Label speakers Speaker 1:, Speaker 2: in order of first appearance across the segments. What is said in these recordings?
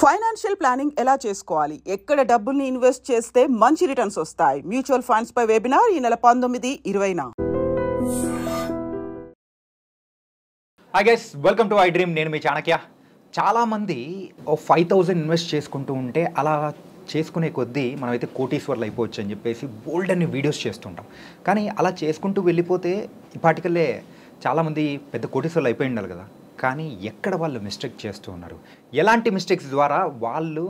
Speaker 1: Financial planning ఎలా చేసుకోవాలి, ఎక్కడ డబ్బుల్ని ఇన్వెస్ట్ చేస్తే మంచి రిటర్న్స్ వస్తాయి, మ్యూచువల్ ఫండ్స్ పై వెబినార్ ఈ నెల 19-20న.
Speaker 2: Hi guys, welcome to I dream. నేను మీ చాణక్య. చాలామంది 5,000 ఇన్వెస్ట్ చేసుకుంటూ ఉంటే అలా చేసుకునే కొద్దీ మనమైతే కోటీశ్వర్లు అయిపోవచ్చు అని చెప్పేసి బోల్డ్ అన్ని వీడియోస్ చేస్తుంటాం. కానీ అలా చేసుకుంటూ వెళ్ళిపోతే ఇప్పటికల్లే చాలామంది పెద్ద కోటీశ్వర్లు అయిపోయి ఉండాలి కదా. కానీ ఎక్కడ వాళ్ళు మిస్టేక్ చేస్తూ ఉన్నారు, ఎలాంటి మిస్టేక్స్ ద్వారా వాళ్ళు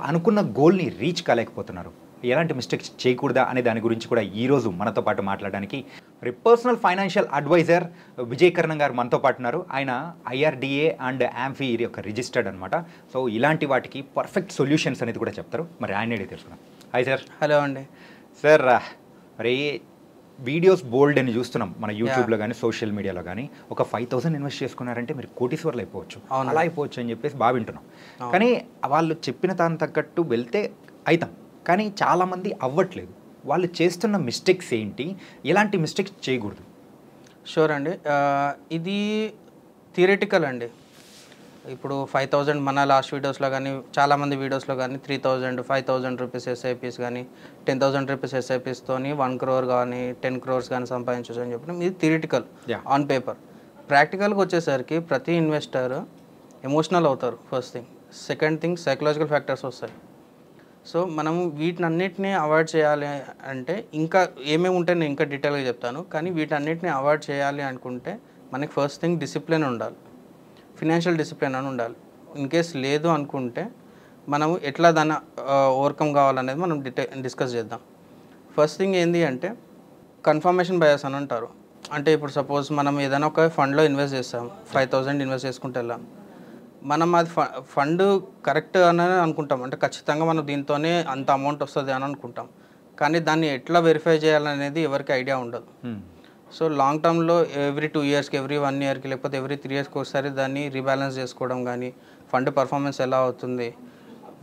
Speaker 2: అనుకున్న గోల్ని రీచ్ కాలేకపోతున్నారు, ఎలాంటి మిస్టేక్స్ చేయకూడదా అనే దాని గురించి కూడా ఈరోజు మనతో పాటు మాట్లాడడానికి మరి పర్సనల్ ఫైనాన్షియల్ అడ్వైజర్ విజయ్ కర్ణం గారు మనతో పాటు ఉన్నారు. ఆయన IRDA అండ్ AMFI యొక్క రిజిస్టర్డ్ అనమాట. సో ఇలాంటి వాటికి పర్ఫెక్ట్ సొల్యూషన్స్ అనేది కూడా చెప్తారు. మరి ఆయన అడిగి తెలుసుకున్నాం. Hi sir.
Speaker 3: హలో అండి.
Speaker 2: సార్, మరి వీడియోస్ బోల్డ్ అని చూస్తున్నాం మన యూట్యూబ్లో కానీ సోషల్ మీడియాలో కానీ. ఒక 5,000 ఇన్వెస్ట్ చేసుకున్నారంటే మీరు కోటీశ్వర్లు అయిపోవచ్చు, అలా అయిపోవచ్చు అని చెప్పేసి బాగా వింటున్నాం. కానీ వాళ్ళు చెప్పిన దాని తగ్గట్టు వెళ్తే అవుతాం, కానీ చాలామంది అవ్వట్లేదు. వాళ్ళు చేస్తున్న మిస్టేక్స్ ఏంటి, ఎలాంటి మిస్టేక్స్ చేయకూడదు?
Speaker 3: షూర్ అండి. ఇది థియరిటికల్ అండి. ఇప్పుడు 5,000 మన లాస్ట్ వీడియోస్లో కానీ చాలామంది వీడియోస్లో కానీ 3,000, 5,000 రూపీస్ SIPs కానీ 10,000 రూపీస్ SIPస్తోని 1 crore కానీ 10 crores కానీ సంపాదించవచ్చు అని చెప్పిన ఇది థియరిటికల్ ఆన్ పేపర్. ప్రాక్టికల్గా వచ్చేసరికి ప్రతి ఇన్వెస్టర్ ఎమోషనల్ అవుతారు first thing. Second thing psychological factors వస్తాయి. సో మనం వీటన్నిటిని అవాయిడ్ చేయాలి అంటే ఇంకా ఏమేమి ఉంటే నేను ఇంకా డీటెయిల్గా చెప్తాను. కానీ వీటన్నిటిని అవాయిడ్ చేయాలి అనుకుంటే మనకి ఫస్ట్ థింగ్ డిసిప్లిన్ ఉండాలి, ఫినాన్షియల్ డిసిప్లిన్ అని ఉండాలి. ఇన్ కేస్ లేదు అనుకుంటే మనం ఎట్లా దాన్ని ఓవర్కమ్ కావాలనేది మనం డిస్కస్ చేద్దాం. ఫస్ట్ థింగ్ ఏంటి అంటే కన్ఫర్మేషన్ బయాస్ అని అంటారు. అంటే ఇప్పుడు సపోజ్ మనం ఏదైనా ఒక ఫండ్లో ఇన్వెస్ట్ చేస్తాం, 5,000 ఇన్వెస్ట్ చేసుకుంటే వెళ్ళాం, మనం అది ఫండ్ కరెక్ట్ అని అనుకుంటాం. అంటే ఖచ్చితంగా మనం దీంతోనే అంత అమౌంట్ వస్తుంది అని అనుకుంటాం. కానీ దాన్ని ఎట్లా వెరిఫై చేయాలనేది ఎవరికి ఐడియా ఉండదు. సో లాంగ్ టర్మ్లో ఎవ్రీ 2 yearsకి, ఎవ్రీ 1 yearకి, లేకపోతే ఎవ్రీ 3 yearsకి ఒకసారి దాన్ని రీబ్యాలెన్స్ చేసుకోవడం కానీ, ఫండ్ పర్ఫార్మెన్స్ ఎలా అవుతుంది,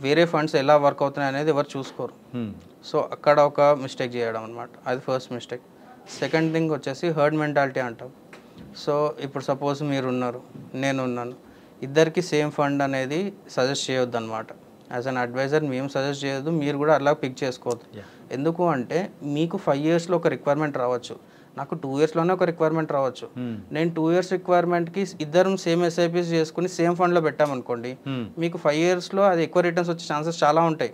Speaker 3: వేరే ఫండ్స్ ఎలా వర్క్ అవుతున్నాయి అనేది ఎవరు చూసుకోరు. సో అక్కడ ఒక మిస్టేక్ చేయడం అనమాట, అది ఫస్ట్ మిస్టేక్. సెకండ్ థింగ్ వచ్చేసి హర్డ్ మెంటాలిటీ అంటాం. సో ఇప్పుడు సపోజ్ మీరు ఉన్నారు, నేను ఉన్నాను, ఇద్దరికి సేమ్ ఫండ్ అనేది సజెస్ట్ చేయొద్దు అనమాట. యాజ్ అన్ అడ్వైజర్ మేము సజెస్ట్ చేయొద్దు, మీరు కూడా అలా పిక్ చేసుకోవద్దు. ఎందుకు అంటే మీకు 5 yearsలో ఒక రిక్వైర్మెంట్ రావచ్చు, నాకు 2 yearsలోనే ఒక రిక్వైర్మెంట్ రావచ్చు. నేను 2 years రిక్వైర్మెంట్కి ఇద్దరం సేమ్ SIPs చేసుకుని సేమ్ ఫండ్లో పెట్టామనుకోండి, మీకు 5 yearsలో అది ఎక్కువ రిటర్న్స్ వచ్చే ఛాన్సెస్ చాలా ఉంటాయి.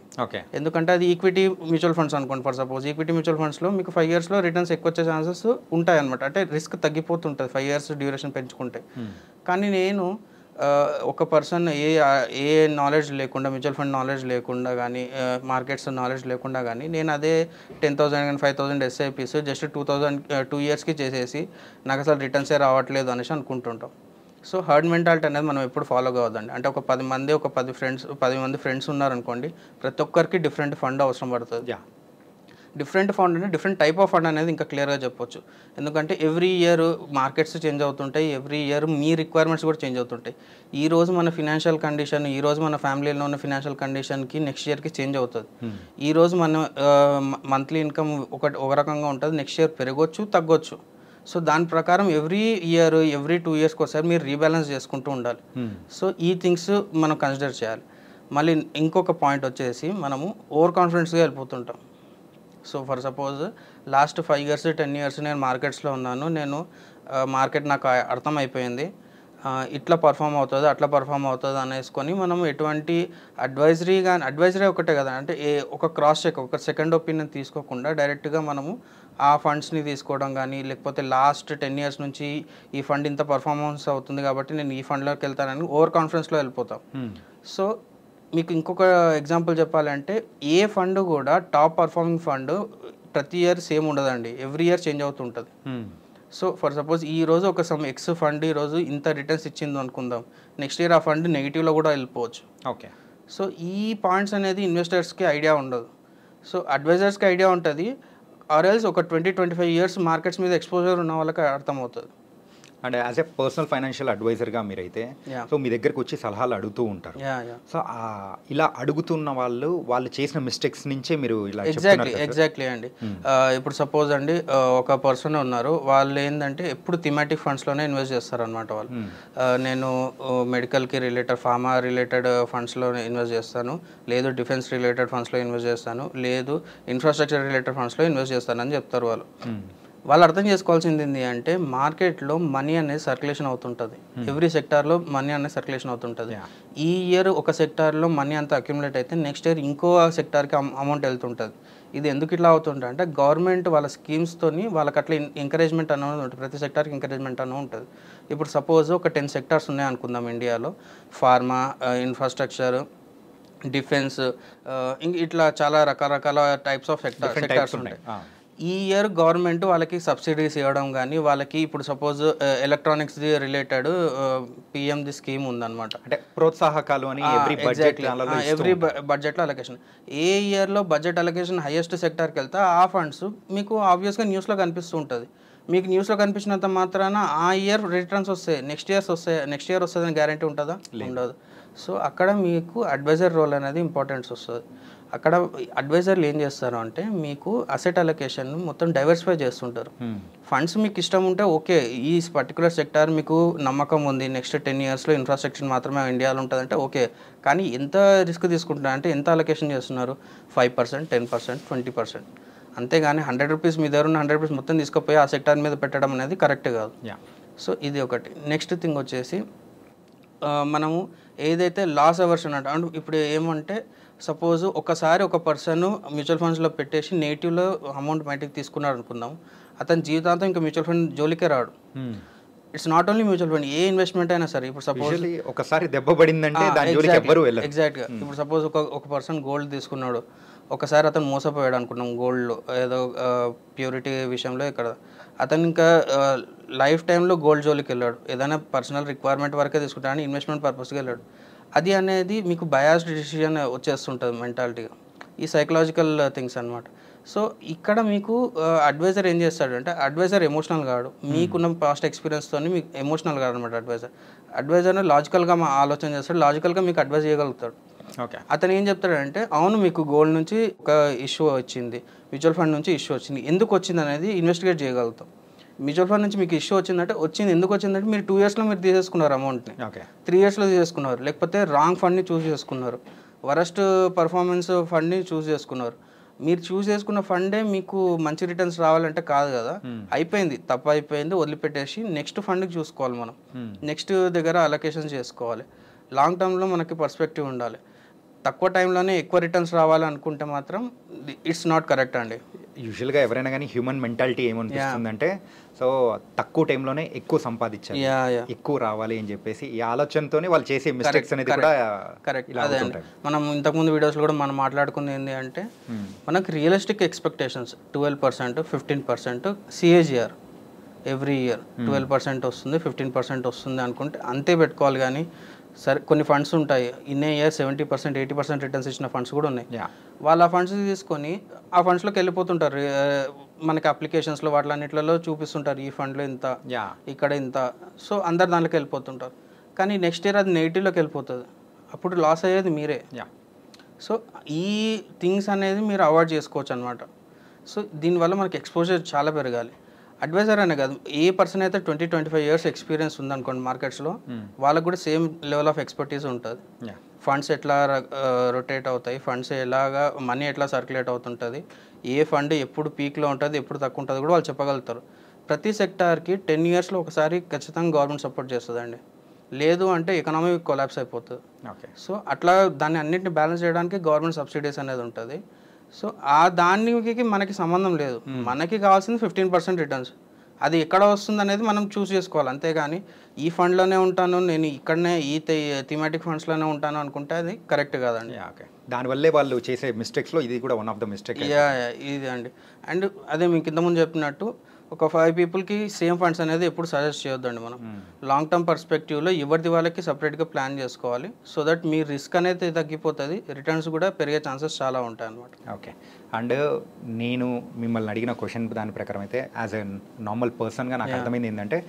Speaker 3: ఎందుకంటే అది ఈక్విటీ మ్యూచువల్ ఫండ్స్ అనుకోండి. ఫర్ సపోజ్ ఈక్విటీ మ్యూచువల్ ఫండ్స్లో మీకు 5 yearsలో రిటర్న్స్ ఎక్కువ వచ్చే ఛాన్సెస్ ఉంటాయి అనమాట. అంటే రిస్క్ తగ్గిపోతుంటుంది 5 years డ్యూరేషన్ పెంచుకుంటే. కానీ నేను ఒక పర్సన్ ఏ నాలెడ్జ్ లేకుండా, మ్యూచువల్ ఫండ్ నాలెడ్జ్ లేకుండా కానీ, మార్కెట్స్ నాలెడ్జ్ లేకుండా కానీ నేను అదే 10,000 కానీ 5,000 SIPs జస్ట్ 2 yearsకి చేసేసి నాకు అసలు రిటర్న్సే రావట్లేదు అనేసి అనుకుంటుంటాం. సో హర్డ్ మెంటాలిటీ అనేది మనం ఎప్పుడు ఫాలో కావద్దండి. అంటే ఒక 10 మంది ఫ్రెండ్స్ ఉన్నారనుకోండి, ప్రతి ఒక్కరికి డిఫరెంట్ ఫండ్ అవసరం పడుతుంది. డిఫరెంట్ ఫండ్ అంటే డిఫరెంట్ టైప్ ఆఫ్ ఫండ్ అనేది ఇంకా క్లియర్గా చెప్పొచ్చు. ఎందుకంటే ఎవ్రీ ఇయర్ మార్కెట్స్ చేంజ్ అవుతుంటాయి, ఎవ్రీ ఇయర్ మీ రిక్వైర్మెంట్స్ కూడా చేంజ్ అవుతుంటాయి. ఈ రోజు మన ఫినాన్షియల్ కండిషన్, ఈ రోజు మన ఫ్యామిలీలో ఉన్న ఫినాన్షియల్ కండిషన్కి నెక్స్ట్ ఇయర్కి చేంజ్ అవుతుంది. ఈ రోజు మన మంత్లీ ఇన్కమ్ ఒక రకంగా ఉంటుంది, నెక్స్ట్ ఇయర్ పెరగవచ్చు, తగ్గొచ్చు. సో దాని ప్రకారం ఎవ్రీ 2 yearsకి ఒకసారి మీరు రీబ్యాలెన్స్ చేసుకుంటూ ఉండాలి. సో ఈ థింగ్స్ మనం కన్సిడర్ చేయాలి. మళ్ళీ ఇంకొక పాయింట్ వచ్చేసి మనము ఓవర్ కాన్ఫిడెన్స్గా వెళ్ళిపోతుంటాం. So for suppose last 5 years 10 years నేను మార్కెట్స్లో ఉన్నాను, నేను మార్కెట్ నాకు అర్థమైపోయింది, ఇట్లా పర్ఫామ్ అవుతుంది, అట్లా పర్ఫామ్ అవుతుంది అనేసుకొని మనం ఎటువంటి అడ్వైజరీ ఒకటే కదా, అంటే ఒక క్రాస్ చెక్, ఒక సెకండ్ ఒపీనియన్ తీసుకోకుండా డైరెక్ట్గా మనము ఆ ఫండ్స్ని తీసుకోవడం కానీ, లేకపోతే లాస్ట్ 10 years నుంచి ఈ ఫండ్ ఇంత పర్ఫార్మెన్స్ అవుతుంది కాబట్టి నేను ఈ ఫండ్లోకి వెళ్తానని ఓవర్ కాన్ఫిడెన్స్లో వెళ్ళిపోతాం. సో మీకు ఇంకొక ఎగ్జాంపుల్ చెప్పాలంటే ఏ ఫండ్ కూడా టాప్ పర్ఫార్మింగ్ ఫండ్ ప్రతి ఇయర్ సేమ్ ఉండదండి, ఎవ్రీ ఇయర్ చేంజ్ అవుతుంటుంది. సో ఫర్ సపోజ్ ఈ రోజు ఒక ఎక్స్ ఫండ్ ఈరోజు ఇంత రిటర్న్స్ ఇచ్చింది అనుకుందాం, నెక్స్ట్ ఇయర్ ఆ ఫండ్ నెగిటివ్లో కూడా వెళ్ళిపోవచ్చు. ఓకే. సో ఈ పాయింట్స్ అనేది ఇన్వెస్టర్స్కి ఐడియా ఉండదు. సో అడ్వైజర్స్కి ఐడియా ఉంటుంది, ఆర్ఎల్స్ ఒక 20-25 years మార్కెట్స్ మీద ఎక్స్పోజర్ ఉన్న వాళ్ళకి అర్థమవుతుంది.
Speaker 2: And as a personal financial అడ్వైజర్గా మీరైతే సో మీ దగ్గరకు వచ్చి సలహాలు అడుగుతూ ఉంటారు. సో ఇలా అడుగుతున్న వాళ్ళు చేసిన మిస్టేక్స్ నుంచే మీరు ఇలా
Speaker 3: ఎగ్జాక్ట్లీ అండి. ఇప్పుడు సపోజ్ అండి ఒక పర్సన్ ఉన్నారు, వాళ్ళు ఏంటంటే ఎప్పుడు థిమాటిక్ ఫండ్స్లోనే ఇన్వెస్ట్ చేస్తారనమాట. వాళ్ళు నేను మెడికల్కి రిలేటెడ్, ఫార్మా రిలేటెడ్ ఫండ్స్లో ఇన్వెస్ట్ చేస్తాను, లేదు డిఫెన్స్ రిలేటెడ్ ఫండ్స్లో ఇన్వెస్ట్ చేస్తాను, లేదు ఇన్ఫ్రాస్ట్రక్చర్ రిలేటెడ్ ఫండ్స్లో ఇన్వెస్ట్ చేస్తానని చెప్తారు. వాళ్ళు అర్థం చేసుకోవాల్సింది ఏంటి అంటే మార్కెట్లో మనీ అనేది సర్క్యులేషన్ అవుతుంటుంది. ఎవ్రీ సెక్టార్లో మనీ అనేది సర్క్యులేషన్ అవుతుంటుంది. ఈ ఇయర్ ఒక సెక్టార్లో మనీ అంతా అక్యుములేట్ అయితే నెక్స్ట్ ఇయర్ ఇంకో సెక్టార్కి అమౌంట్ వెళ్తుంటుంది. ఇది ఎందుకు ఇట్లా అవుతుంటుంది అంటే గవర్నమెంట్ వాళ్ళ స్కీమ్స్తోని వాళ్ళకి అట్లా ఎంకరేజ్మెంట్ అనేది ఉంటుంది. ప్రతి సెక్టార్కి ఎంకరేజ్మెంట్ అనేది ఉంటుంది. ఇప్పుడు సపోజ్ ఒక 10 సెక్టార్స్ ఉన్నాయి అనుకుందాం ఇండియాలో, ఫార్మా, ఇన్ఫ్రాస్ట్రక్చర్, డిఫెన్స్, ఇట్లా చాలా రకరకాల టైప్స్ ఆఫ్ సెక్టార్స్ ఉంటాయి. ఈ ఇయర్ గవర్నమెంట్ వాళ్ళకి సబ్సిడీస్ ఇవ్వడం కానీ, వాళ్ళకి ఇప్పుడు సపోజ్ ఎలక్ట్రానిక్స్ రిలేటెడ్ పిఎంది స్కీమ్ ఉందన్నమాట,
Speaker 2: అంటే ప్రోత్సాహకాలు అని
Speaker 3: ఎవ్రీ బడ్జెట్లో అలొకేషన్. ఏ ఇయర్లో బడ్జెట్ అలొకేషన్ హైయెస్ట్ సెక్టార్కి వెళ్తే ఆ ఫండ్స్ మీకు ఆబ్వియస్గా న్యూస్లో కనిపిస్తూ ఉంటుంది. మీకు న్యూస్లో కనిపించినంత మాత్రాన ఆ ఇయర్ రిటర్న్స్ వస్తాయి, నెక్స్ట్ ఇయర్ వస్తుందని గ్యారంటీ ఉంటుందా? ఉండదు. సో అక్కడ మీకు అడ్వైజర్ రోల్ అనేది ఇంపార్టెన్స్ వస్తుంది. అక్కడ అడ్వైజర్లు ఏం చేస్తారు అంటే మీకు అసెట్ అలొకేషన్ మొత్తం డైవర్సిఫై చేస్తుంటారు. ఫండ్స్ మీకు ఇష్టం ఉంటే ఓకే, ఈ పర్టికులర్ సెక్టార్ మీకు నమ్మకం ఉంది, నెక్స్ట్ 10 yearsలో ఇన్ఫ్రాస్ట్రక్చర్ మాత్రమే ఇండియాలో ఉంటుందంటే ఓకే. కానీ ఎంత రిస్క్ తీసుకుంటున్నారు అంటే ఎంత అలొకేషన్ చేస్తున్నారు? 5%, 10%, 20%. అంతేగాని 100 రూపీస్ మీ దగ్గర ఉన్న 100 రూపీస్ మొత్తం తీసుకుపోయి ఆ సెక్టార్ మీద పెట్టడం అనేది కరెక్ట్ కాదు. సో ఇది ఒకటి. నెక్స్ట్ థింగ్ వచ్చేసి మనము ఏదైతే లాస్ అవర్షన్ అంటే ఇప్పుడు ఏమంటే సపోజ్ ఒకసారి ఒక పర్సన్ మ్యూచువల్ ఫండ్స్లో పెట్టేసి నెగిటివ్లో అమౌంట్ బయటకు తీసుకున్నాడు అనుకుందాం, అతని జీవితాంతం ఇంకా మ్యూచువల్ ఫండ్ జోలికే రాడు. It's not only mutual fund, A investment అయినా సరే. ఇప్పుడు సపోజ్
Speaker 2: ఒకసారి దెబ్బ పడిందంటే
Speaker 3: ఎగ్జాక్ట్గా ఇప్పుడు సపోజ్ ఒక పర్సన్ గోల్డ్ తీసుకున్నాడు, ఒకసారి అతను మోసపోయాడు అనుకున్నాం గోల్డ్లో, ఏదో ప్యూరిటీ విషయంలో. ఇక్కడ అతను ఇంకా లైఫ్ టైంలో గోల్డ్ జోలికి వెళ్ళాడు, ఏదైనా పర్సనల్ రిక్వైర్మెంట్ వరకే తీసుకుంటాడని ఇన్వెస్ట్మెంట్ పర్పస్కి వెళ్ళాడు. అది అనేది మీకు బయాస్డ్ డిసిషన్ వచ్చేస్తుంటుంది మెంటాలిటీగా, ఈ సైకలాజికల్ థింగ్స్ అనమాట. సో ఇక్కడ మీకు అడ్వైజర్ ఏం చేస్తాడు అంటే, అడ్వైజర్ ఎమోషనల్ కాడు, మీకున్న పాస్ట్ ఎక్స్పీరియన్స్తో మీకు ఎమోషనల్ కాదు అనమాట. అడ్వైజర్ని లాజికల్గా ఆలోచన చేస్తాడు, లాజికల్గా మీకు అడ్వైజ్ చేయగలుగుతాడు. అతను ఏం చెప్తాడంటే, అవును మీకు గోల్డ్ నుంచి ఒక ఇష్యూ వచ్చింది, మ్యూచువల్ ఫండ్ నుంచి ఇష్యూ వచ్చింది, ఎందుకు వచ్చింది అనేది ఇన్వెస్టిగేట్ చేయగలుగుతాం. మ్యూచువల్ ఫండ్ నుంచి మీకు ఇష్యూ వచ్చిందంటే ఎందుకు వచ్చిందంటే మీరు 2 yearsలో మీరు తీసేసుకున్నారు అమౌంట్ని, 3 yearsలో తీసేసుకున్నారు, లేకపోతే రాంగ్ ఫండ్ని చూస్ చేసుకున్నారు, వరస్ట్ పర్ఫార్మెన్స్ ఫండ్ని చూస్ చేసుకున్నారు. మీరు చూస్ చేసుకున్న ఫండే మీకు మంచి రిటర్న్స్ రావాలంటే కాదు కదా. అయిపోయింది, తప్పు అయిపోయింది, వదిలిపెట్టేసి నెక్స్ట్ ఫండ్కి చూసుకోవాలి. మనం నెక్స్ట్ దగ్గర అలొకేషన్ చేసుకోవాలి. లాంగ్ టర్మ్లో మనకి పర్స్పెక్టివ్ ఉండాలి. తక్కువ టైంలోనే ఎక్కువ రిటర్న్స్ రావాలనుకుంటే మాత్రం ఇట్స్ నాట్ కరెక్ట్ అండి.
Speaker 2: యూజువల్గా ఎవరైనా కానీ హ్యూమన్ మెంటాలిటీ ఏమనిపిస్తుందంటే, సో తక్కువ టైంలోనే ఎక్కువ సంపాదించాలి, ఎక్కువ రావాలి అని చెప్పేసి ఈ ఆలోచనతోనే వాళ్ళు చేసే మిస్టేక్స్ అనేది కూడా
Speaker 3: కరెక్ట్. అదే అండి, మనం ఇంతకుముందు వీడియోస్లో కూడా మనం మాట్లాడుకుంది ఏంటి అంటే, మనకు realistic expectations 12%, 15% CAGR every year 12% వస్తుంది, 15% వస్తుంది అనుకుంటే అంతే పెట్టుకోవాలి. కానీ సరే కొన్ని ఫండ్స్ ఉంటాయి, ఇన్నే ఇయర్ 70%, 80% రిటర్న్స్ ఇచ్చిన ఫండ్స్ కూడా ఉన్నాయి. వాళ్ళు ఆ ఫండ్స్ తీసుకొని ఆ ఫండ్స్లోకి వెళ్ళిపోతుంటారు. మనకి అప్లికేషన్స్లో వాటిలన్నిట్లలో చూపిస్తుంటారు, ఈ ఫండ్లో ఇంత, ఇక్కడ ఇంత. సో అందరు దాంట్లోకి వెళ్ళిపోతుంటారు. కానీ నెక్స్ట్ ఇయర్ అది నెగిటివ్లోకి వెళ్ళిపోతుంది, అప్పుడు లాస్ అయ్యేది మీరే. సో ఈ థింగ్స్ అనేది మీరు అవాయిడ్ చేసుకోవచ్చు అనమాట. సో దీనివల్ల మనకి ఎక్స్పోజర్ చాలా పెరగాలి. అడ్వైజర్ అనే కాదు, ఏ పర్సన్ అయితే 20-25 years ఎక్స్పీరియన్స్ ఉందనుకోండి మార్కెట్స్లో, వాళ్ళకు కూడా సేమ్ లెవెల్ ఆఫ్ ఎక్స్పర్టీస్ ఉంటుంది. ఫండ్స్ ఎట్లా రొటేట్ అవుతాయి, ఫండ్స్ ఎలాగా మనీ ఎట్లా సర్క్యులేట్ అవుతుంటుంది, ఏ ఫండ్ ఎప్పుడు పీక్లో ఉంటుంది, ఎప్పుడు తక్కువ ఉంటుంది కూడా వాళ్ళు చెప్పగలుగుతారు. ప్రతి సెక్టార్కి 10 yearsలో ఒకసారి ఖచ్చితంగా గవర్నమెంట్ సపోర్ట్ చేస్తుందండి, లేదు అంటే ఎకనామీ కొలాప్స్ అయిపోతుంది. సో అట్లా దాన్ని అన్నింటిని బ్యాలెన్స్ చేయడానికి గవర్నమెంట్ సబ్సిడీస్ అనేది ఉంటుంది. సో ఆ దానికి మనకి సంబంధం లేదు, మనకి కావాల్సింది 15% రిటర్న్స్. అది ఎక్కడ వస్తుంది అనేది మనం చూస్ చేసుకోవాలి. అంతేగాని ఈ ఫండ్లోనే ఉంటాను, నేను ఇక్కడనే ఈ థీమాటిక్ ఫండ్స్లోనే ఉంటాను అనుకుంటే అది కరెక్ట్ కాదండి.
Speaker 2: దానివల్లే వాళ్ళు చేసే మిస్టేక్స్లో ఇది కూడా వన్ ఆఫ్ ద మిస్టేక్.
Speaker 3: ఇది అండి. అండ్ అదే మీకు ఇంతకుముందు చెప్పినట్టు ఒక 5 peopleకి సేమ్ ఫండ్స్ అనేది ఎప్పుడు సజెస్ట్ చేయొద్దండి. మనం లాంగ్ టర్మ్ పర్స్పెక్టివ్లో ఎవరిది వాళ్ళకి సపరేట్గా ప్లాన్ చేసుకోవాలి. సో దట్ మీ రిస్క్ అనేది తగ్గిపోతుంది, రిటర్న్స్ కూడా పెరిగే ఛాన్సెస్ చాలా ఉంటాయి అన్నమాట.
Speaker 2: ఓకే. అండ్ నేను మిమ్మల్ని అడిగిన క్వశ్చన్ దాని ప్రకారం అయితే యాజ్ ఎ నార్మల్ పర్సన్గా నాకు అర్థమైంది ఏంటంటే,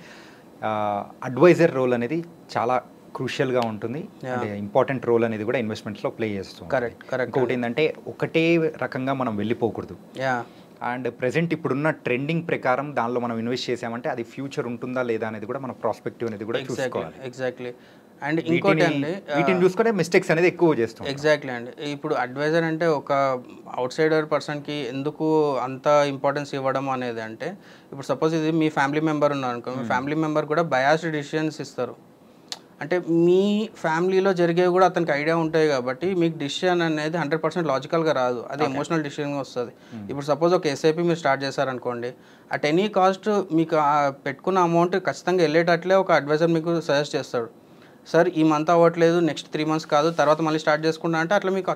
Speaker 2: అడ్వైజర్ రోల్ అనేది చాలా క్రూషియల్గా ఉంటుంది, అంటే ఇంపార్టెంట్ రోల్ అనేది కూడా ఇన్వెస్ట్మెంట్స్లో ప్లే చేస్తుంది.
Speaker 3: కరెక్ట్.
Speaker 2: ఇంకొకటి ఏంటంటే ఒకటే రకంగా మనం వెళ్ళిపోకూడదు. అండ్ ప్రెసెంట్ ఇప్పుడున్న ట్రెండింగ్ ప్రకారం దానిలో మనం ఇన్వెస్ట్ చేసామంటే అది ఫ్యూచర్ ఉంటుందా లేదా అనేది కూడా మన ప్రాస్పెక్టివ్ అనేది కూడా చూసుకోవాలి.
Speaker 3: ఎగ్జాక్ట్లీ. అండ్ ఇంకోటి అండి,
Speaker 2: వీటిని చూసుకుంటే మిస్టేక్స్ అనేది ఎక్కువ చేస్తాం.
Speaker 3: ఎగ్జాక్ట్లీ అండి. ఇప్పుడు అడ్వైజర్ అంటే ఒక అవుట్ సైడర్ పర్సన్కి ఎందుకు అంత ఇంపార్టెన్స్ ఇవ్వడం అనేది అంటే, ఇప్పుడు సపోజ్ ఇది మీ ఫ్యామిలీ మెంబర్ ఉన్నారు అనుకో, మీ ఫ్యామిలీ మెంబర్ కూడా బయాస్డ్ డిసిషన్స్ ఇస్తారు. అంటే మీ ఫ్యామిలీలో జరిగేవి కూడా అతనికి ఐడియా ఉంటాయి కాబట్టి మీకు డిసిషన్ అనేది 100% లాజికల్గా రాదు, అది ఎమోషనల్ డిసిషన్గా వస్తుంది. ఇప్పుడు సపోజ్ ఒక ఎస్ఐపి మీరు స్టార్ట్ చేశారనుకోండి, అట్ ఎనీ కాస్ట్ మీకు పెట్టుకున్న అమౌంట్ ఖచ్చితంగా వెళ్ళేటట్లే ఒక అడ్వైజర్ మీకు సజెస్ట్ చేస్తాడు. సార్ ఈ మంత్ అవ్వట్లేదు, నెక్స్ట్ 3 months కాదు, తర్వాత మళ్ళీ స్టార్ట్ చేసుకుంటా అంటే అట్లా మీకు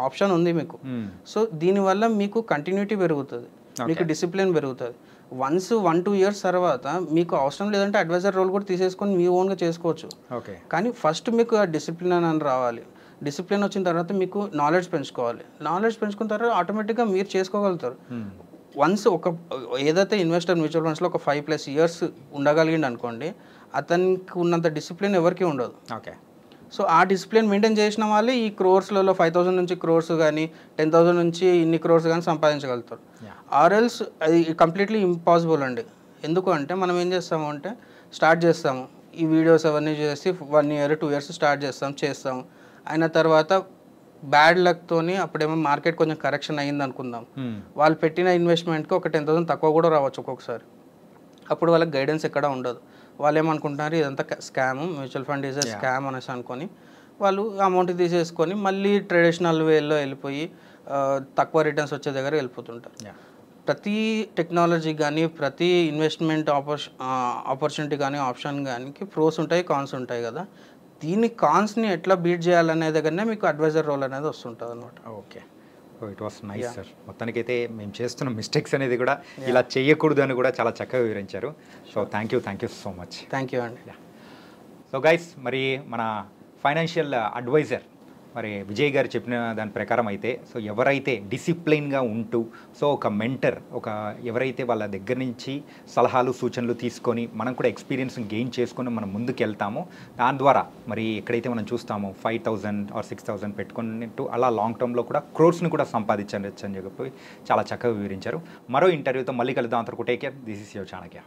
Speaker 3: ఆప్షన్ ఉంది మీకు. సో దీనివల్ల మీకు కంటిన్యూటీ పెరుగుతుంది, మీకు డిసిప్లిన్ పెరుగుతుంది. వన్స్ 1-2 years తర్వాత మీకు అవసరం లేదంటే అడ్వైజర్ రోల్ కూడా తీసేసుకొని మీ ఓన్గా చేసుకోవచ్చు. కానీ ఫస్ట్ మీకు ఆ డిసిప్లిన్ అని రావాలి. డిసిప్లిన్ వచ్చిన తర్వాత మీకు నాలెడ్జ్ పెంచుకోవాలి. నాలెడ్జ్ పెంచుకున్న తర్వాత ఆటోమేటిక్గా మీరు చేసుకోగలుగుతారు. వన్స్ ఏదైతే ఇన్వెస్టర్ మ్యూచువల్ ఫండ్స్లో ఒక 5+ years ఉండగలిగింది అనుకోండి, అతనికి ఉన్నంత డిసిప్లిన్ ఎవరికి ఉండదు. సో ఆ డిసిప్లిన్ మెయింటైన్ చేసిన వాళ్ళే ఈ క్రోర్స్లలో 5,000 నుంచి క్రోర్స్ కానీ 10,000 నుంచి ఇన్ని క్రోర్స్ కానీ సంపాదించగలుగుతారు. ఆర్ఎల్స్ అది కంప్లీట్లీ ఇంపాసిబుల్ అండి. ఎందుకు అంటే మనం ఏం చేస్తాము అంటే స్టార్ట్ చేస్తాము, ఈ వీడియోస్ అవన్నీ చేసి 1 year 2 years స్టార్ట్ చేస్తాము. అయిన తర్వాత బ్యాడ్ లక్తోని అప్పుడేమో మార్కెట్ కొంచెం కరెక్షన్ అయ్యింది అనుకుందాం, వాళ్ళు పెట్టిన ఇన్వెస్ట్మెంట్కి ఒక 10,000 తక్కువ కూడా రావచ్చు ఒక్కొక్కసారి. అప్పుడు వాళ్ళకి గైడెన్స్ ఎక్కడ ఉండదు. వాళ్ళు ఏమనుకుంటున్నారు ఇదంతా scam, mutual fund is scam అనేసి అనుకొని వాళ్ళు అమౌంట్ తీసేసుకొని మళ్ళీ ట్రెడిషనల్ వేలో వెళ్ళిపోయి తక్కువ రిటర్న్స్ వచ్చే దగ్గర వెళ్ళిపోతుంటారు. ప్రతి టెక్నాలజీ కానీ ప్రతి ఇన్వెస్ట్మెంట్ ఆపర్చునిటీ కానీ ఆప్షన్ కానీ ప్రోస్ ఉంటాయి, కాన్స్ ఉంటాయి కదా. దీని కాన్స్ని ఎట్లా బీట్ చేయాలనే దగ్గరనే మీకు అడ్వైజర్ రోల్ అనేది వస్తుంటుంది అనమాట.
Speaker 2: Okay, it was nice sir. మొత్తానికైతే మేము చేస్తున్న మిస్టేక్స్ అనేది కూడా ఇలా చేయకూడదు అని కూడా చాలా చక్కగా వివరించారు. So thank you so much.
Speaker 3: Thank you అండి.
Speaker 2: సో గైస్, మరి మన ఫైనాన్షియల్ అడ్వైజర్ మరి విజయ్ గారు చెప్పిన దాని ప్రకారం అయితే, సో ఎవరైతే డిసిప్లైన్గా ఉంటూ, సో ఒక మెంటర్, ఎవరైతే వాళ్ళ దగ్గర నుంచి సలహాలు సూచనలు తీసుకొని మనం కూడా ఎక్స్పీరియన్స్ గెయిన్ చేసుకొని మనం ముందుకు వెళ్తామో, దాని ద్వారా మరి ఎక్కడైతే మనం చూస్తామో 5,000 or 6,000 పెట్టుకున్నట్టు అలా లాంగ్ టర్మ్లో కూడా క్రోర్స్ని కూడా సంపాదించవచ్చు అని చెప్పి చాలా చక్కగా వివరించారు. మరో ఇంటర్వ్యూతో మళ్ళీ కలుద్దాం. అంతవరకు take care. This is your Chanakya.